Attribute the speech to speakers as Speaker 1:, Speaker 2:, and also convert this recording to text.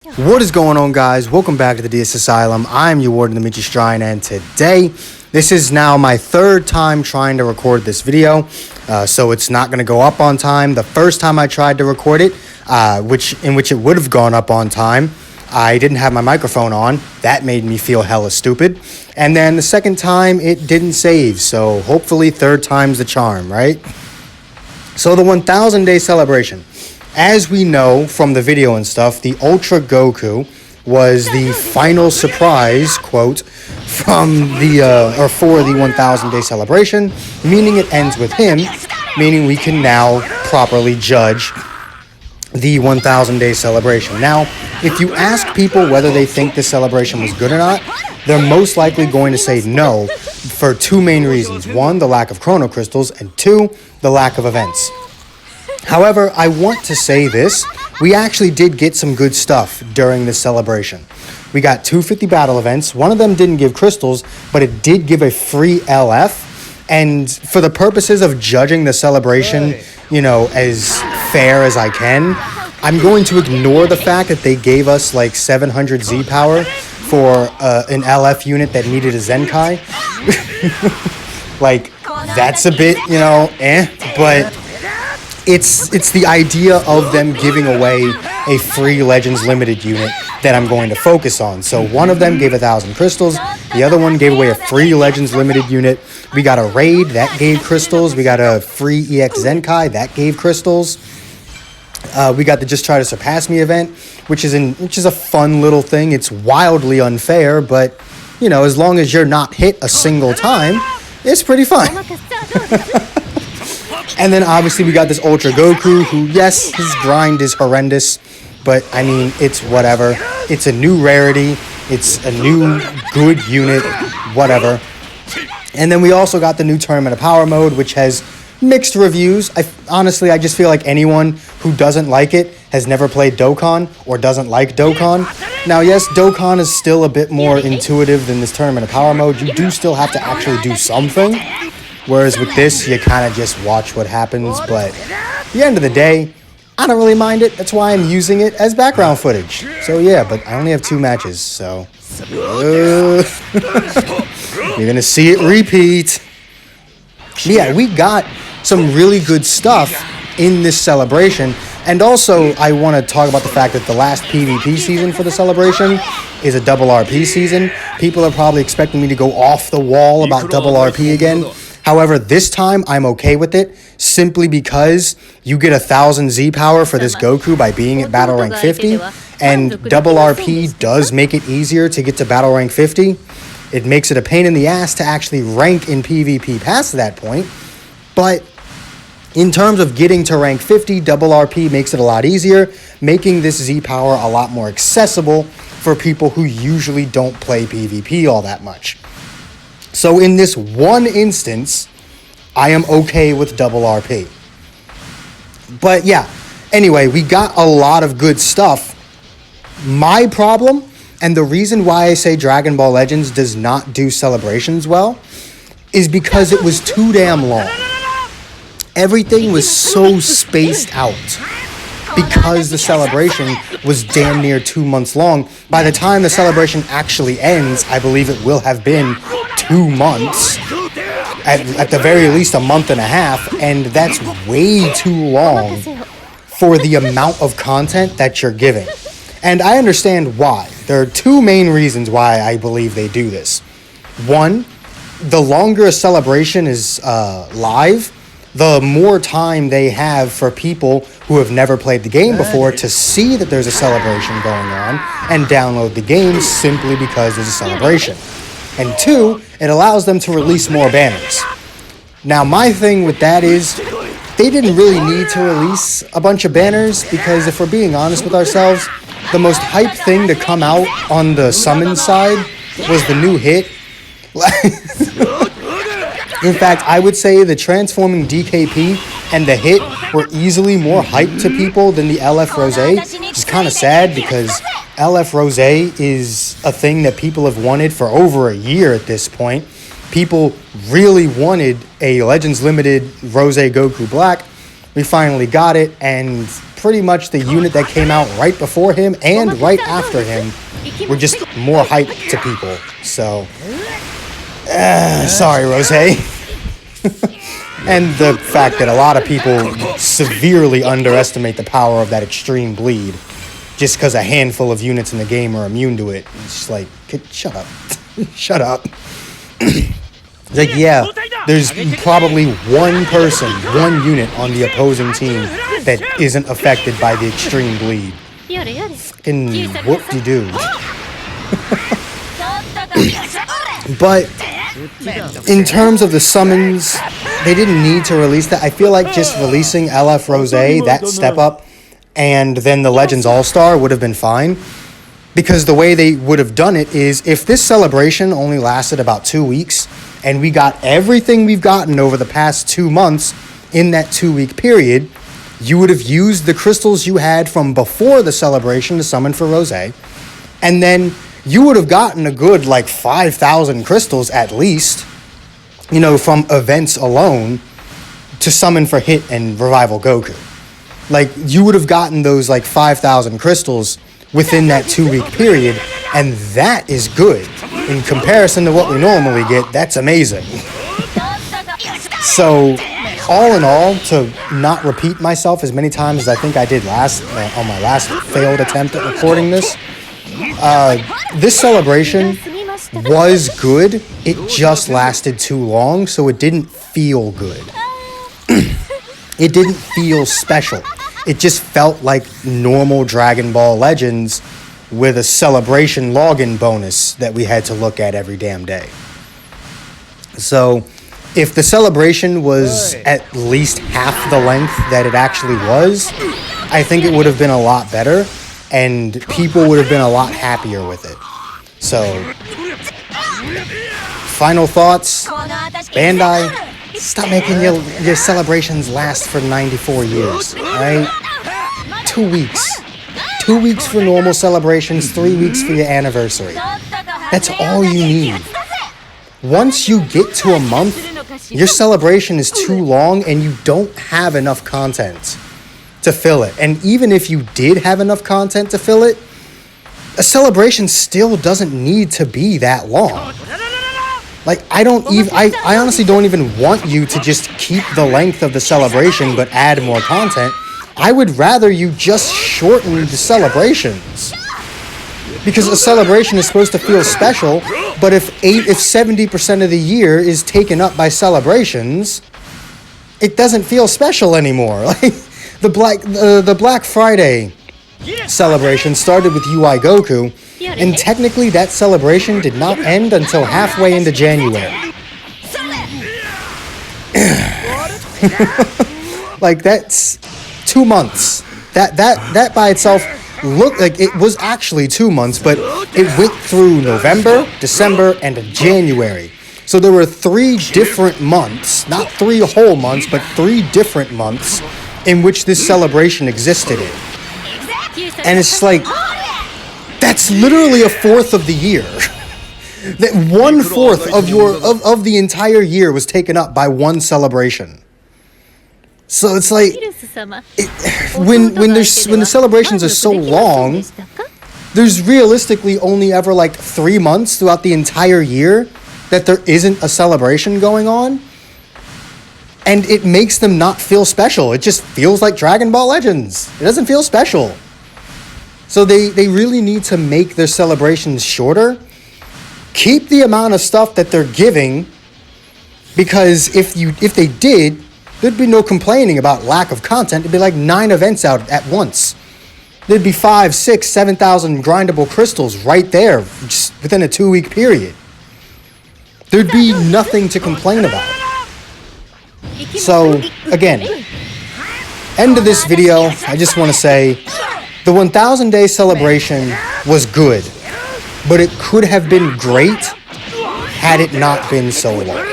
Speaker 1: What is going on, guys? Welcome back to the DS Asylum. I'm your warden, Dimitri Strine, and today, this is now my third time trying to record this video, so it's not going to go up on time. The first time I tried to record it, in which it would have gone up on time, I didn't have my microphone on. That made me feel hella stupid. And then the second time, it didn't save, so hopefully third time's the charm, right? So the 1,000 day celebration. As we know from the video and stuff, the Ultra Goku was the final surprise, quote, from the, for the 1,000 day celebration, meaning it ends with him, meaning we can now properly judge the 1,000 day celebration. Now, if you ask people whether they think this celebration was good or not, they're most likely going to say no for two main reasons. One, the lack of Chrono Crystals, and two, the lack of events. However, I want to say this, we actually did get some good stuff during this celebration. We got 250 battle events. One of them didn't give crystals, but it did give a free LF. And for the purposes of judging the celebration, you know, as fair as I can, I'm going to ignore the fact that they gave us like 700 Z power for an LF unit that needed a Zenkai. Like, that's a bit, you know, but it's the idea of them giving away a free Legends Limited unit that I'm going to focus on. So one of them gave 1,000 crystals. The other one gave away a free Legends Limited unit. We got a raid that gave crystals. We got a free EX Zenkai that gave crystals. We got the Just Try to Surpass Me event, which is a fun little thing. It's wildly unfair, but you know, as long as you're not hit a single time, it's pretty fun. And then obviously we got this Ultra Goku, who, yes, his grind is horrendous, but I mean, it's whatever. It's a new rarity. It's a new good unit, whatever. And then we also got the new Tournament of Power mode, which has mixed reviews. Honestly, I just feel like anyone who doesn't like it has never played Dokkan or doesn't like Dokkan. Now, yes, Dokkan is still a bit more intuitive than this Tournament of Power mode. You do still have to actually do something. Whereas with this, you kind of just watch what happens. But at the end of the day, I don't really mind it. That's why I'm using it as background footage. So yeah, but I only have 2 matches, so you're going to see it repeat. Yeah, we got some really good stuff in this celebration. And also, I want to talk about the fact that the last PvP season for the celebration is a double RP season. People are probably expecting me to go off the wall about double RP again. However, this time I'm okay with it, simply because you get 1,000 Z power for this Goku by being at battle rank 50, and double RP does make it easier to get to battle rank 50. It makes it a pain in the ass to actually rank in PvP past that point, but in terms of getting to rank 50, double RP makes it a lot easier, making this Z power a lot more accessible for people who usually don't play PvP all that much. So in this one instance, I am okay with double RP. But yeah, anyway, we got a lot of good stuff. My problem, and the reason why I say Dragon Ball Legends does not do celebrations well, is because it was too damn long. Everything was so spaced out. Because the celebration was damn near 2 months long. By the time the celebration actually ends, I believe it will have been 2 months. At the very least, a month and a half. And that's way too long for the amount of content that you're giving. And I understand why. There are 2 main reasons why I believe they do this. One, the longer a celebration is live, the more time they have for people who have never played the game before to see that there's a celebration going on and download the game simply because there's a celebration. And 2, it allows them to release more banners. Now, my thing with that is they didn't really need to release a bunch of banners, because if we're being honest with ourselves, the most hype thing to come out on the summon side was the new hit. In fact, I would say the transforming DKP and the hit were easily more hype to people than the LF Rose, which is kind of sad, because LF Rose is a thing that people have wanted for over a year at this point. People really wanted a Legends Limited Rose Goku Black. We finally got it, and pretty much the unit that came out right before him and right after him were just more hype to people. So, sorry, Rose. And the fact that a lot of people severely underestimate the power of that extreme bleed just because a handful of units in the game are immune to it. It's just like, shut up. Shut up. It's like, yeah, there's probably one person, one unit on the opposing team that isn't affected by the extreme bleed. Fucking whoop-de-doo. But in terms of the summons, they didn't need to release that. I feel like just releasing LF Rose, that step up, and then the Legends All-Star would have been fine. Because the way they would have done it is, if this celebration only lasted about 2 weeks, and we got everything we've gotten over the past 2 months in that 2-week period, you would have used the crystals you had from before the celebration to summon for Rose, and then you would have gotten a good, like, 5,000 crystals at least, you know, from events alone to summon for Hit and Revival Goku. Like, you would have gotten those, like, 5,000 crystals within that 2-week period, and that is good. In comparison to what we normally get, that's amazing. So, all in all, to not repeat myself as many times as I think I did on my last failed attempt at recording this, this celebration was good. It just lasted too long, so it didn't feel good. It didn't feel special. It just felt like normal Dragon Ball Legends with a celebration login bonus that we had to look at every damn day. So, if the celebration was at least half the length that it actually was, I think it would have been a lot better, and people would have been a lot happier with it. So, final thoughts, Bandai, stop making your celebrations last for 94 years, alright? 2 weeks. 2 weeks for normal celebrations, 3 weeks for your anniversary. That's all you need. Once you get to a month, your celebration is too long and you don't have enough content to fill it. And even if you did have enough content to fill it, a celebration still doesn't need to be that long. Like, I honestly don't even want you to just keep the length of the celebration but add more content. I would rather you just shorten the celebrations. Because a celebration is supposed to feel special, but if 70% of the year is taken up by celebrations, it doesn't feel special anymore. Like, the Black Friday celebration started with UI Goku, and technically that celebration did not end until halfway into January. Like, that's 2 months. That by itself looked like it was actually 2 months, but it went through November, December, and January. So there were 3 different months, not 3 whole months, but 3 different months in which this celebration existed in. And it's like, that's literally a fourth of the year. That 1/4 of the entire year was taken up by one celebration. So it's like, when the celebrations are so long, there's realistically only ever like 3 months throughout the entire year that there isn't a celebration going on. And it makes them not feel special. It just feels like Dragon Ball Legends. It doesn't feel special. So they really need to make their celebrations shorter. Keep the amount of stuff that they're giving, because if they did, there'd be no complaining about lack of content. It'd be like 9 events out at once. There'd be 5, 6, 7,000 grindable crystals right there, just within a 2-week period. There'd be nothing to complain about. So, again, end of this video, I just want to say, the 1,000 day celebration was good, but it could have been great had it not been so long.